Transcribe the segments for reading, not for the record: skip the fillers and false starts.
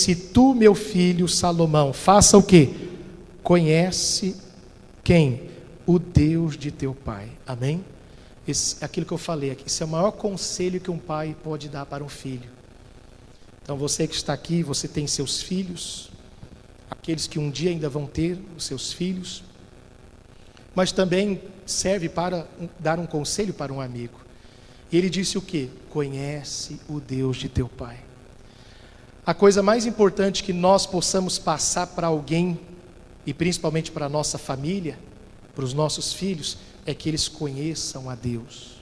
disse: tu, meu filho Salomão, faça o quê? Conhece quem? O Deus de teu pai. Amém? Aquilo que eu falei aqui, esse é o maior conselho que um pai pode dar para um filho. Então você que está aqui, você tem seus filhos, aqueles que um dia ainda vão ter os seus filhos, mas também serve para dar um conselho para um amigo. E ele disse o quê? Conhece o Deus de teu pai. A coisa mais importante que nós possamos passar para alguém, e principalmente para a nossa família, para os nossos filhos, é que eles conheçam a Deus.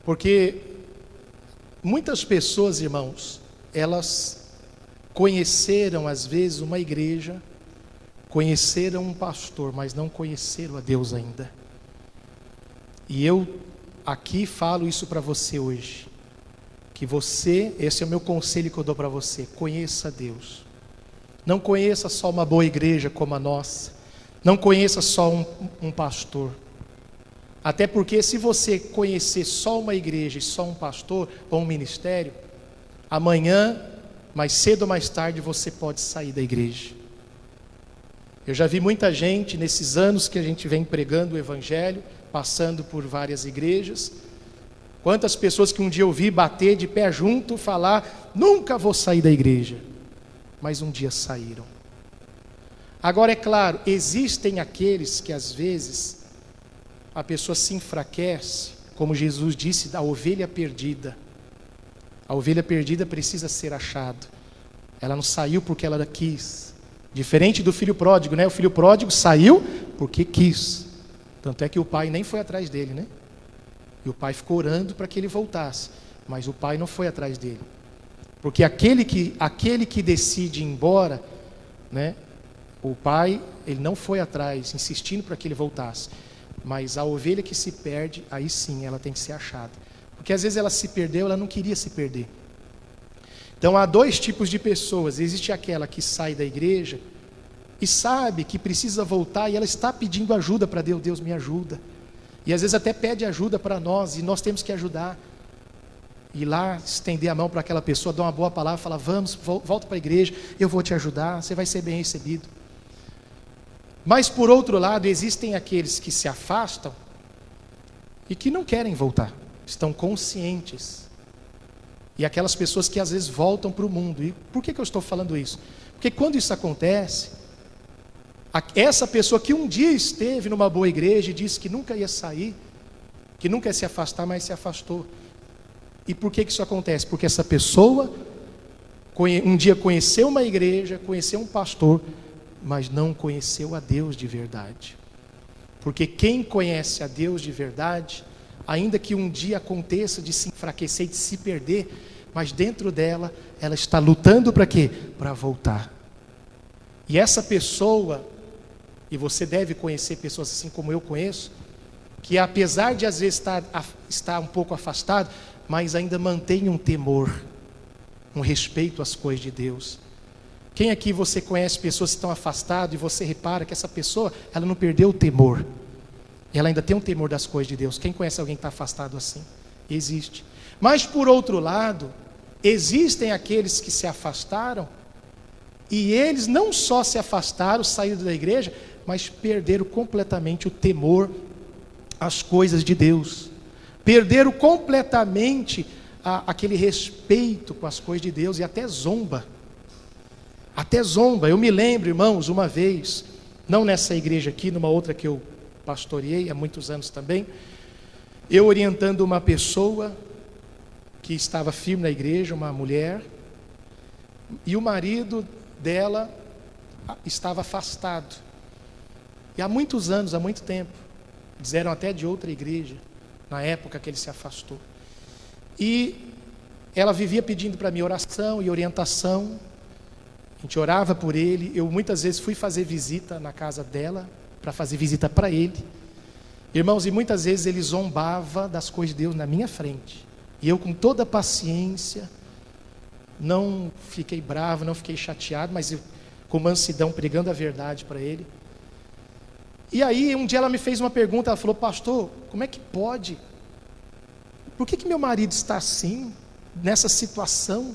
Porque muitas pessoas, irmãos, elas conheceram às vezes uma igreja, conheceram um pastor, mas não conheceram a Deus ainda. E eu aqui falo isso para você hoje, que você, esse é o meu conselho que eu dou para você: conheça a Deus. Não conheça só uma boa igreja como a nossa, não conheça só um pastor. Até porque se você conhecer só uma igreja e só um pastor ou um ministério, amanhã, mais cedo ou mais tarde, você pode sair da igreja. Eu já vi muita gente nesses anos que a gente vem pregando o evangelho, passando por várias igrejas. Quantas pessoas que um dia eu vi bater de pé junto, falar: nunca vou sair da igreja, mas um dia saíram. Agora é claro, existem aqueles que às vezes a pessoa se enfraquece, como Jesus disse, da ovelha perdida. A ovelha perdida precisa ser achada. Ela não saiu porque ela quis. Diferente do filho pródigo, né? O filho pródigo saiu porque quis. Tanto é que o pai nem foi atrás dele, né? E o pai ficou orando para que ele voltasse. Mas o pai não foi atrás dele. Porque aquele que decide ir embora, né? O pai, ele não foi atrás, insistindo para que ele voltasse. Mas a ovelha que se perde, aí sim ela tem que ser achada. Porque às vezes ela se perdeu, ela não queria se perder. Então há dois tipos de pessoas. Existe aquela que sai da igreja e sabe que precisa voltar e ela está pedindo ajuda para Deus. Deus, me ajuda. E às vezes até pede ajuda para nós e nós temos que ajudar. Ir lá, estender a mão para aquela pessoa, dar uma boa palavra, falar: vamos, volta para a igreja, eu vou te ajudar, você vai ser bem recebido. Mas por outro lado, existem aqueles que se afastam e que não querem voltar, estão conscientes. E aquelas pessoas que às vezes voltam para o mundo. E por que eu estou falando isso? Porque quando isso acontece, essa pessoa que um dia esteve numa boa igreja e disse que nunca ia sair, que nunca ia se afastar, mas se afastou. E por que isso acontece? Porque essa pessoa um dia conheceu uma igreja, conheceu um pastor, mas não conheceu a Deus de verdade. Porque quem conhece a Deus de verdade, ainda que um dia aconteça de se enfraquecer, de se perder, mas dentro dela, ela está lutando para quê? Para voltar. E essa pessoa, e você deve conhecer pessoas assim como eu conheço, que apesar de às vezes estar um pouco afastado, mas ainda mantém um temor, um respeito às coisas de Deus. Quem aqui você conhece pessoas que estão afastadas e você repara que essa pessoa, ela não perdeu o temor, ela ainda tem um temor das coisas de Deus? Quem conhece alguém que está afastado assim? Existe. Mas por outro lado, existem aqueles que se afastaram e eles não só se afastaram, saíram da igreja, mas perderam completamente o temor às coisas de Deus, perderam completamente aquele respeito com as coisas de Deus e até zomba. Eu me lembro, irmãos, uma vez, não nessa igreja aqui, numa outra que eu pastoreei há muitos anos também, eu orientando uma pessoa que estava firme na igreja, uma mulher, e o marido dela estava afastado, e há muitos anos, há muito tempo, disseram até de outra igreja, na época que ele se afastou, e ela vivia pedindo para mim oração e orientação. A gente orava por ele. Eu muitas vezes fui fazer visita na casa dela, para fazer visita para ele. Irmãos, e muitas vezes ele zombava das coisas de Deus na minha frente. E eu, com toda a paciência, não fiquei bravo, não fiquei chateado, mas eu, com mansidão, pregando a verdade para ele. E aí, um dia ela me fez uma pergunta, ela falou: pastor, como é que pode? Por que meu marido está assim, nessa situação?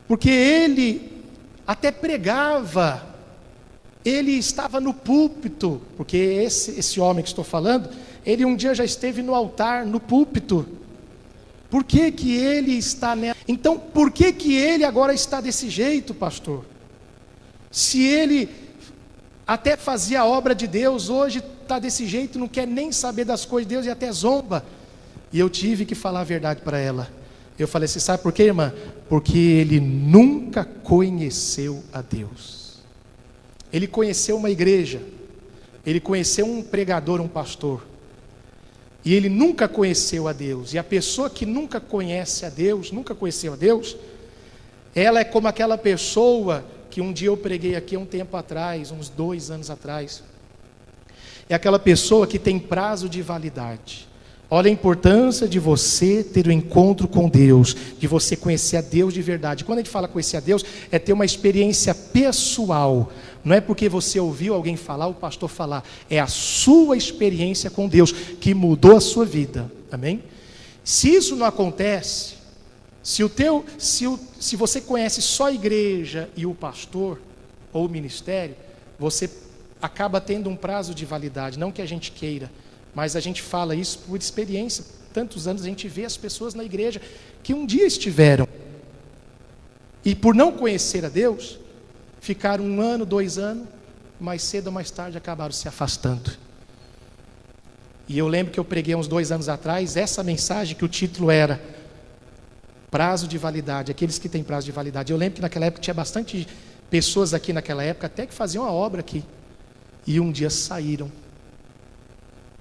Porque ele até pregava, ele estava no púlpito, porque esse homem que estou falando, ele um dia já esteve no altar, no púlpito. Por que que ele está nela? Então, por que que ele agora está desse jeito, pastor? Se ele até fazia a obra de Deus, hoje está desse jeito, não quer nem saber das coisas de Deus e até zomba. E eu tive que falar a verdade para ela. Eu falei assim, sabe por quê, irmã? Porque ele nunca conheceu a Deus. Ele conheceu uma igreja, ele conheceu um pregador, um pastor, e ele nunca conheceu a Deus. E a pessoa que nunca conhece a Deus, nunca conheceu a Deus, ela é como aquela pessoa que um dia eu preguei aqui há um tempo atrás, uns 2 anos atrás. É aquela pessoa que tem prazo de validade. Olha a importância de você ter um encontro com Deus, de você conhecer a Deus de verdade. Quando a gente fala conhecer a Deus, é ter uma experiência pessoal. Não é porque você ouviu alguém falar, o pastor falar. É a sua experiência com Deus que mudou a sua vida. Amém? Se isso não acontece, se você conhece só a igreja e o pastor, ou o ministério, você acaba tendo um prazo de validade. Não que a gente queira, mas a gente fala isso por experiência. Tantos anos a gente vê as pessoas na igreja que um dia estiveram, e por não conhecer a Deus, ficaram 1 ano, 2 anos, mais cedo ou mais tarde acabaram se afastando. E eu lembro que eu preguei uns 2 anos atrás essa mensagem, que o título era prazo de validade, aqueles que têm prazo de validade. Eu lembro que naquela época tinha bastante pessoas aqui naquela época, até que faziam a obra aqui, e um dia saíram.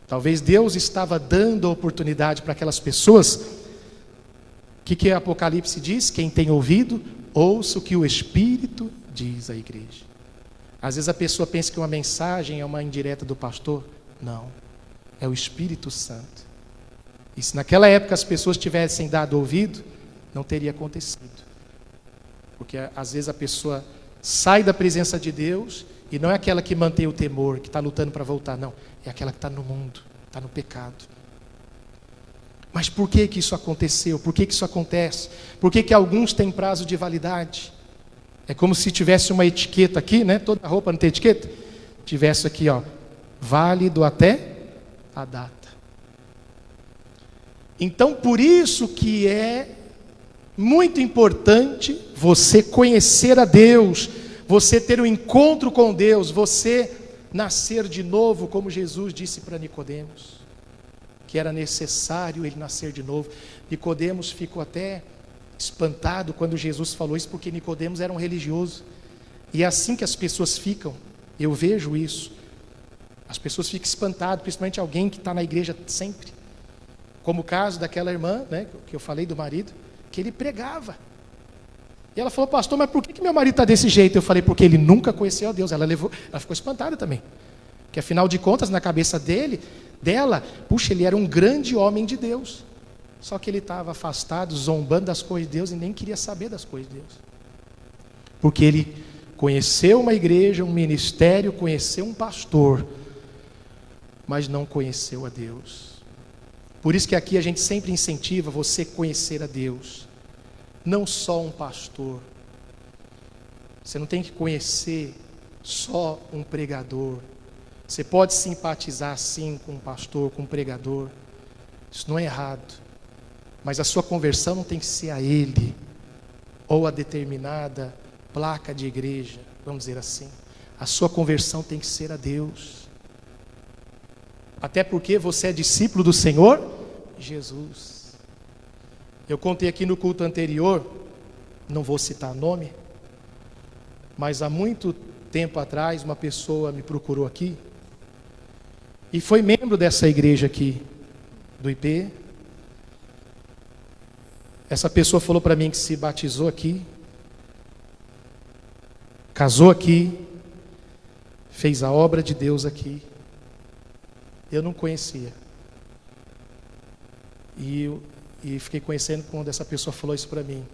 Talvez Deus estava dando a oportunidade para aquelas pessoas. O que Apocalipse diz? Quem tem ouvido, ouça o que o Espírito diz à igreja. Às vezes a pessoa pensa que uma mensagem é uma indireta do pastor. Não, é o Espírito Santo. E se naquela época as pessoas tivessem dado ouvido, não teria acontecido. Porque às vezes a pessoa sai da presença de Deus, e não é aquela que mantém o temor, que está lutando para voltar, não. É aquela que está no mundo, está no pecado. Mas por que que isso aconteceu? Por que que isso acontece? Por que que alguns têm prazo de validade? É como se tivesse uma etiqueta aqui, né? Toda roupa não tem etiqueta? Tivesse aqui, ó, válido até a data. Então, por isso que é muito importante você conhecer a Deus, você ter um encontro com Deus, você nascer de novo, como Jesus disse para Nicodemos, que era necessário ele nascer de novo. Nicodemos ficou até espantado quando Jesus falou isso, porque Nicodemos era um religioso. E é assim que as pessoas ficam, eu vejo isso. As pessoas ficam espantadas, principalmente alguém que está na igreja sempre. Como o caso daquela irmã, né, que eu falei do marido, que ele pregava. E ela falou, pastor, mas por que meu marido está desse jeito? Eu falei, porque ele nunca conheceu a Deus. Ela ficou espantada também. Que afinal de contas, na cabeça dela, puxa, ele era um grande homem de Deus. Só que ele estava afastado, zombando das coisas de Deus e nem queria saber das coisas de Deus. Porque ele conheceu uma igreja, um ministério, conheceu um pastor, mas não conheceu a Deus. Por isso que aqui a gente sempre incentiva você conhecer a Deus. Não só um pastor. Você não tem que conhecer só um pregador. Você pode simpatizar sim com um pastor, com um pregador. Isso não é errado. Mas a sua conversão não tem que ser a ele, ou a determinada placa de igreja, vamos dizer assim. A sua conversão tem que ser a Deus. Até porque você é discípulo do Senhor Jesus. Eu contei aqui no culto anterior, não vou citar nome, mas há muito tempo atrás uma pessoa me procurou aqui, e foi membro dessa igreja aqui, do IP. Essa pessoa falou para mim que se batizou aqui, casou aqui, fez a obra de Deus aqui. Eu não conhecia. E fiquei conhecendo quando essa pessoa falou isso para mim.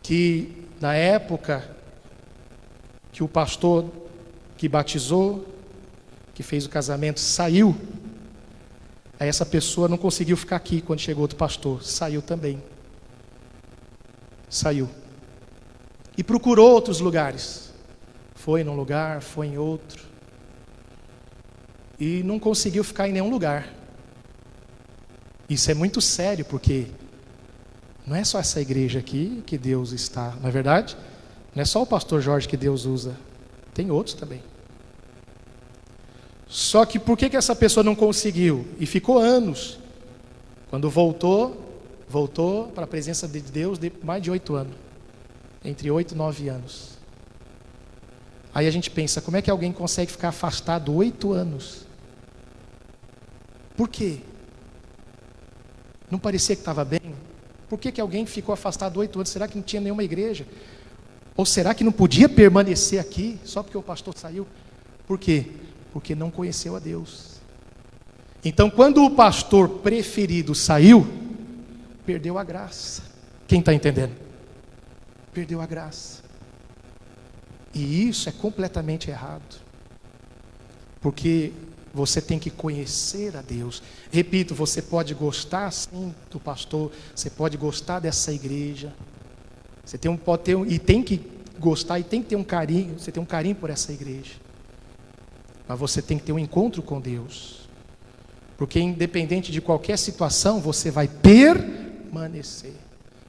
Que na época que o pastor que batizou, que fez o casamento, saiu, aí essa pessoa não conseguiu ficar aqui quando chegou outro pastor, saiu também. Saiu. e procurou outros lugares. Foi num lugar, foi em outro, e não conseguiu ficar em nenhum lugar. Isso é muito sério, porque não é só essa igreja aqui que Deus está, não é verdade? Não é só o pastor Jorge que Deus usa, tem outros também. Só que por que essa pessoa não conseguiu? E ficou anos. Quando voltou para a presença de Deus, de mais de 8 anos. Entre 8 e 9 anos. Aí a gente pensa, como é que alguém consegue ficar afastado 8 anos? Por quê? Não parecia que estava bem? Por que alguém ficou afastado 8 anos? Será que não tinha nenhuma igreja? Ou será que não podia permanecer aqui, só porque o pastor saiu? Por quê? Porque não conheceu a Deus. Então, quando o pastor preferido saiu, perdeu a graça. Quem está entendendo? Perdeu a graça. E isso é completamente errado. Porque você tem que conhecer a Deus. Repito, você pode gostar sim do pastor, você pode gostar dessa igreja. Você pode ter e tem que gostar e tem que ter um carinho, você tem um carinho por essa igreja. Mas você tem que ter um encontro com Deus. Porque independente de qualquer situação, você vai permanecer.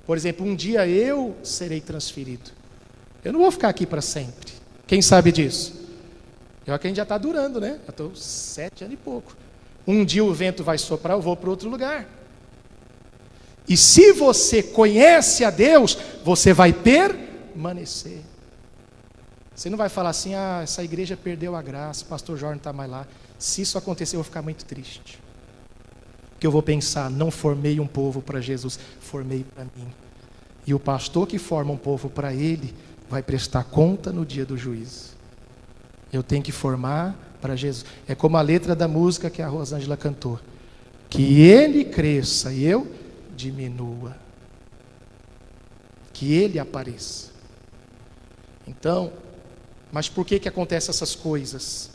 Por exemplo, um dia eu serei transferido. Eu não vou ficar aqui para sempre. Quem sabe disso? Eu acredito que já está durando, né? Eu estou 7 anos e pouco. Um dia o vento vai soprar, eu vou para outro lugar. E se você conhece a Deus, você vai permanecer. Você não vai falar assim, essa igreja perdeu a graça, o pastor Jorge não está mais lá. Se isso acontecer, eu vou ficar muito triste. Porque eu vou pensar, não formei um povo para Jesus, formei para mim. E o pastor que forma um povo para ele, vai prestar conta no dia do juízo. Eu tenho que formar para Jesus. É como a letra da música que a Rosângela cantou. Que ele cresça e eu diminua. Que ele apareça. Então, mas por que acontecem essas coisas?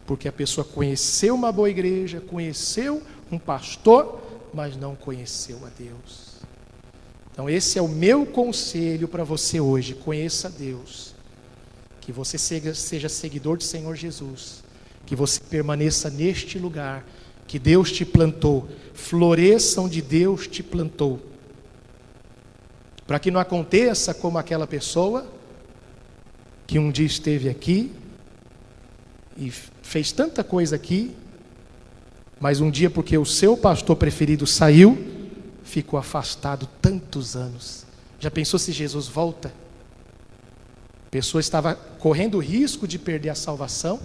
Porque a pessoa conheceu uma boa igreja, conheceu um pastor, mas não conheceu a Deus. Então esse é o meu conselho para você hoje. Conheça a Deus. Que você seja seguidor do Senhor Jesus. Que você permaneça neste lugar que Deus te plantou. Floresça onde Deus te plantou. Para que não aconteça como aquela pessoa que um dia esteve aqui e fez tanta coisa aqui, mas um dia porque o seu pastor preferido saiu, ficou afastado tantos anos. Já pensou se Jesus volta? A pessoa estava correndo o risco de perder a salvação,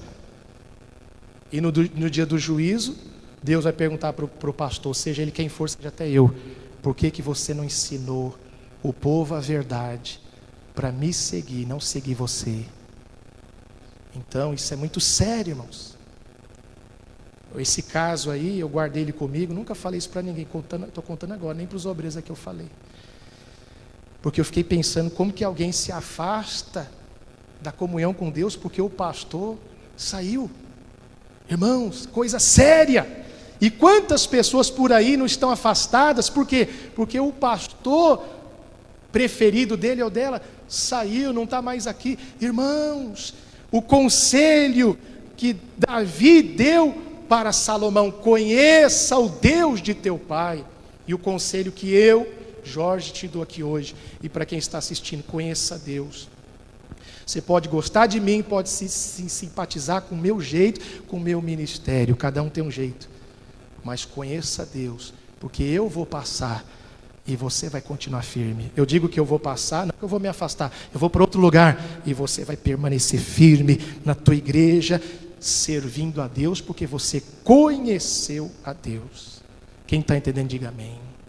e no dia do juízo, Deus vai perguntar para o pastor, seja ele quem for, seja até eu, por que você não ensinou o povo a verdade, para me seguir, não seguir você? Então isso é muito sério, irmãos. Esse caso aí, eu guardei ele comigo, nunca falei isso para ninguém, estou contando agora, nem para os obreiros aqui eu falei. Porque eu fiquei pensando, como que alguém se afasta da comunhão com Deus, porque o pastor saiu? Irmãos, coisa séria. E quantas pessoas por aí não estão afastadas, por quê? Porque o pastor preferido dele ou dela saiu, não está mais aqui. Irmãos, o conselho que Davi deu para Salomão, conheça o Deus de teu pai. E o conselho que eu, Jorge, te dou aqui hoje, e para quem está assistindo, conheça Deus. Você pode gostar de mim, pode se simpatizar com o meu jeito, com o meu ministério, cada um tem um jeito, mas conheça Deus, porque eu vou passar e você vai continuar firme. Eu digo que eu vou passar, não que eu vou me afastar, eu vou para outro lugar e você vai permanecer firme na tua igreja, servindo a Deus, porque você conheceu a Deus. Quem está entendendo, diga amém.